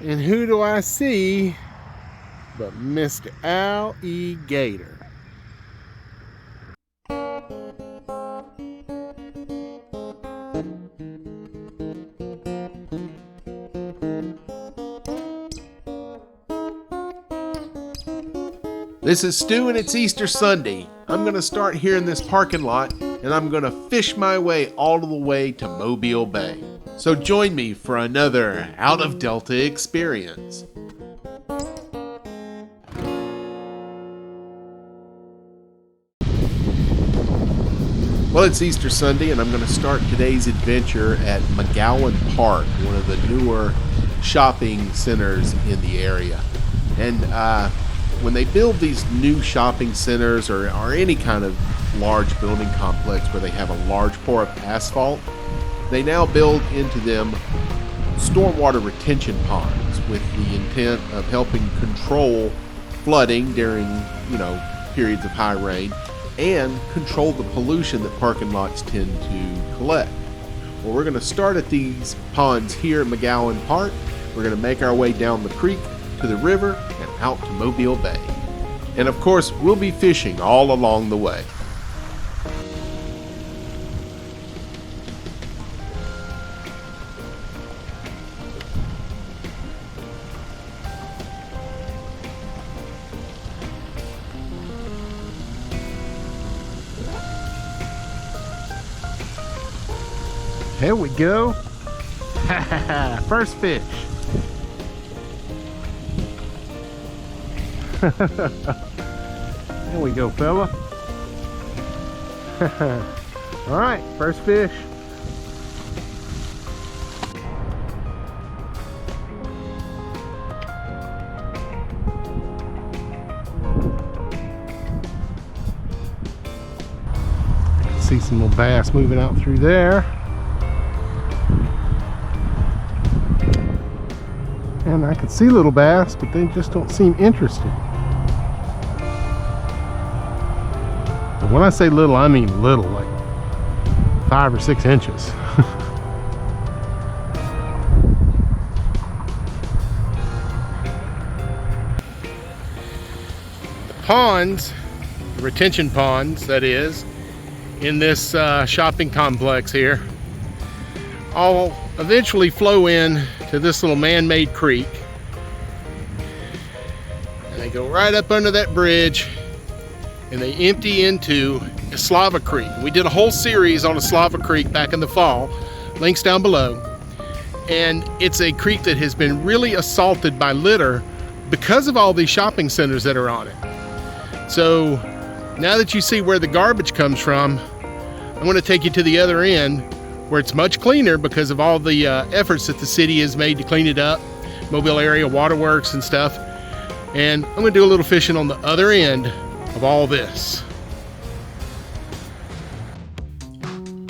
And who do I see but Mr. Alligator? This is Stu and it's Easter Sunday. I'm going to start here in this parking lot and I'm going to fish my way all the way to Mobile Bay. So join me for another Out of Delta experience. Well, it's Easter Sunday and I'm going to start today's adventure at McGowan Park, one of the newer shopping centers in the area. And when they build these new shopping centers or any kind of large building complex where they have a large pour of asphalt, they now build into them stormwater retention ponds with the intent of helping control flooding during, periods of high rain and control the pollution that parking lots tend to collect. Well, we're going to start at these ponds here at McGowan Park. We're going to make our way down the creek to the river and out to Mobile Bay. And of course, we'll be fishing all along the way. Here we go. First fish. There we go, fella. All right, first fish. I can see some little bass moving out through there. And I can see little bass, but they just don't seem interested. But when I say little, I mean little, like 5 or 6 inches. The ponds, the retention ponds, that is, in this shopping complex here, all eventually flow in to this little man-made creek, and they go right up under that bridge and they empty into Eslava Creek. We did a whole series on Eslava Creek back in the fall, links down below, and it's a creek that has been really assaulted by litter because of all these shopping centers that are on it. So now that you see where the garbage comes from, I'm going to take you to the other end where it's much cleaner because of all the efforts that the city has made to clean it up, Mobile area waterworks and stuff. And I'm going to do a little fishing on the other end of all this.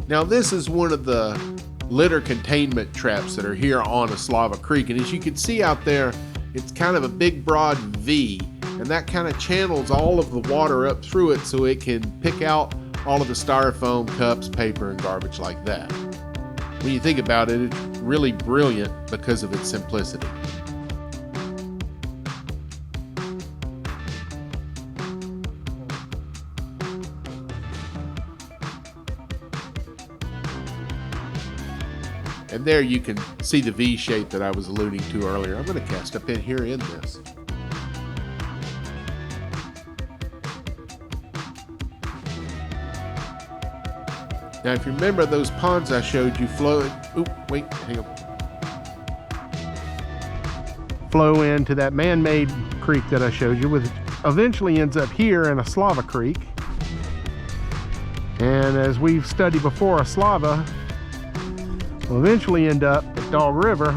Now this is one of the litter containment traps that are here on Eslava Creek, and as you can see out there, it's kind of a big broad V, and that kind of channels all of the water up through it so it can pick out all of the styrofoam, cups, paper, and garbage like that. When you think about it, it's really brilliant because of its simplicity. And there you can see the V shape that I was alluding to earlier. I'm going to cast up in here in this. Now, if you remember those ponds I showed you flow into that man-made creek that I showed you, which eventually ends up here in Eslava Creek. And as we've studied before, Eslava will eventually end up at Dog River.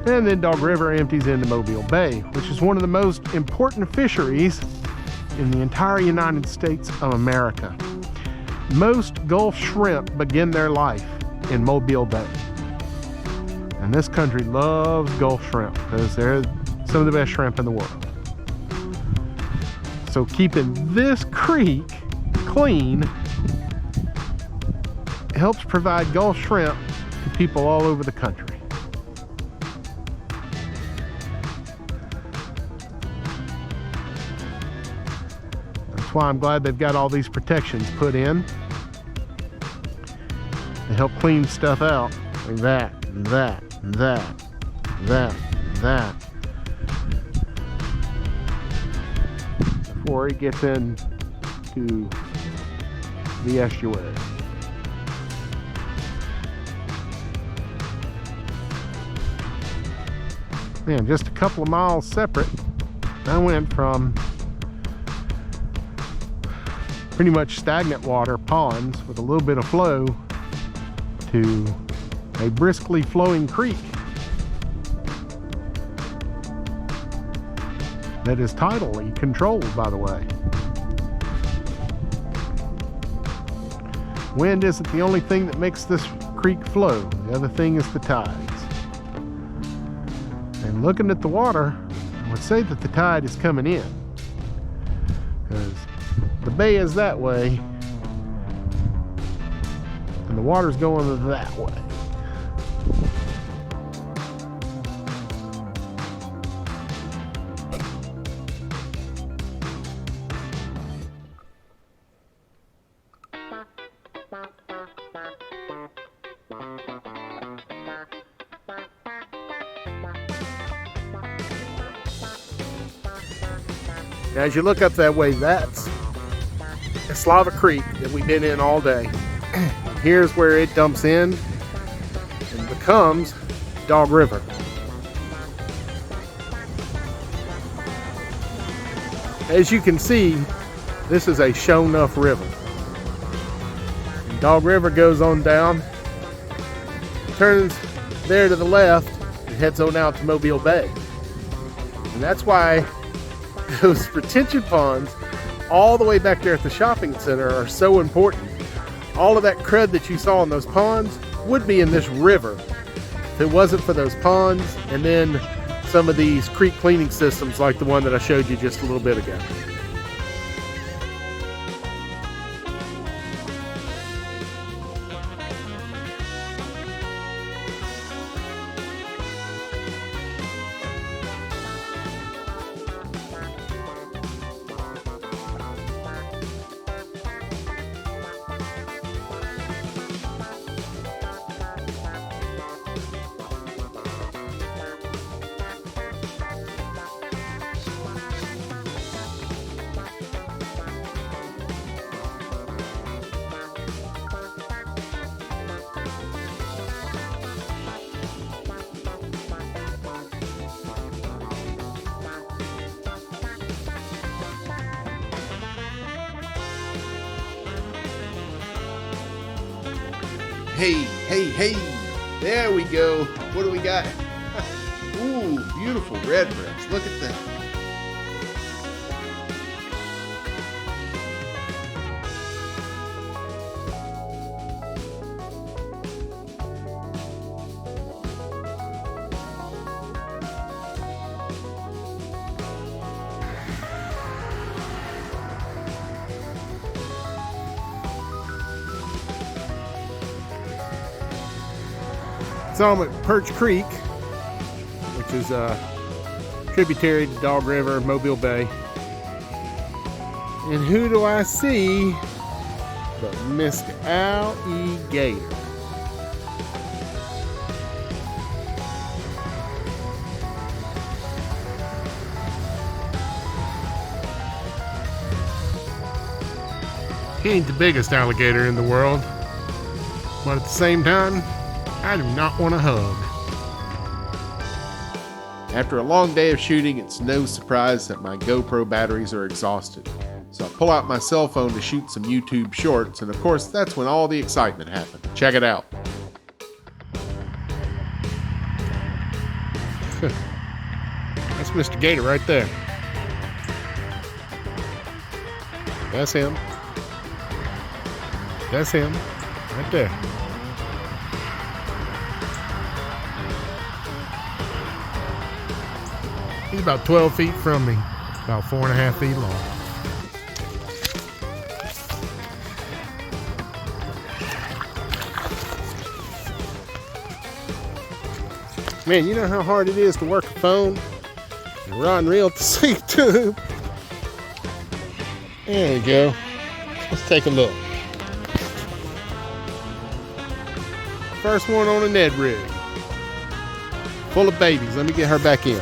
And then Dog River empties into Mobile Bay, which is one of the most important fisheries in the entire United States of America. Most Gulf shrimp begin their life in Mobile Bay. And this country loves Gulf shrimp because they're some of the best shrimp in the world. So keeping this creek clean helps provide Gulf shrimp to people all over the country. That's why I'm glad they've got all these protections put in to help clean stuff out. Like that, and that, and that, and that, and that. Before it gets into the estuary. Man, just a couple of miles separate, I went from pretty much stagnant water, ponds with a little bit of flow, to a briskly flowing creek that is tidally controlled, by the way. Wind isn't the only thing that makes this creek flow. The other thing is the tides. And looking at the water, I would say that the tide is coming in, because the bay is that way and the water's going that way. As you look up that way, that's Eslava Creek that we've been in all day. Here's where it dumps in and becomes Dog River. As you can see, this is a show-enough river. And Dog River goes on down, turns there to the left, and heads on out to Mobile Bay. And that's why those retention ponds all the way back there at the shopping center are so important. All of that crud that you saw in those ponds would be in this river if it wasn't for those ponds and then some of these creek cleaning systems like the one that I showed you just a little bit ago. Hey, there we go. What do we got? Ooh, beautiful redbreast. Look at that. So I'm at Perch Creek, which is a tributary to Dog River, Mobile Bay. And who do I see but Mr. Amigeaux. He ain't the biggest alligator in the world, but at the same time, I do not want a hug. After a long day of shooting, it's no surprise that my GoPro batteries are exhausted. So I pull out my cell phone to shoot some YouTube shorts, and of course, that's when all the excitement happened. Check it out. That's Mr. Gator right there. That's him. That's him, right there. He's about 12 feet from me, about 4.5 feet long. Man, you know how hard it is to work a phone and rod and reel at the same time? There we go. Let's take a look. First one on a Ned rig. Full of babies. Let me get her back in.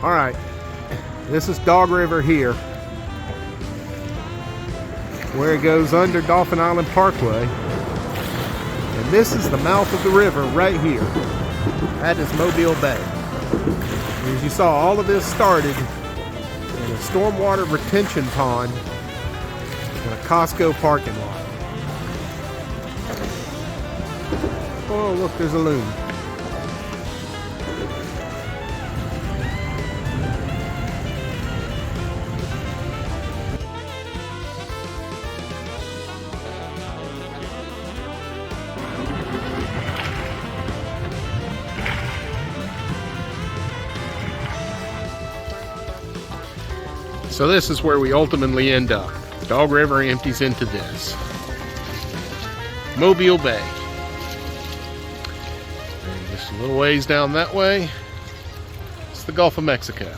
All right, this is Dog River here, where it goes under Dolphin Island Parkway. And this is the mouth of the river right here. That is Mobile Bay. And as you saw, all of this started in a stormwater retention pond in a Costco parking lot. Oh, look, there's a loon. So this is where we ultimately end up. Dog River empties into this. Mobile Bay. And just a little ways down that way, it's the Gulf of Mexico.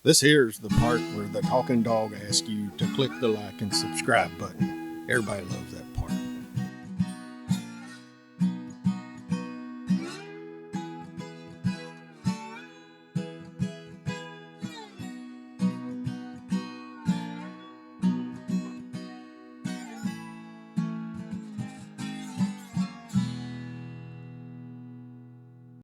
This here is the part where the talking dog asks you to click the like and subscribe button. Everybody loves that.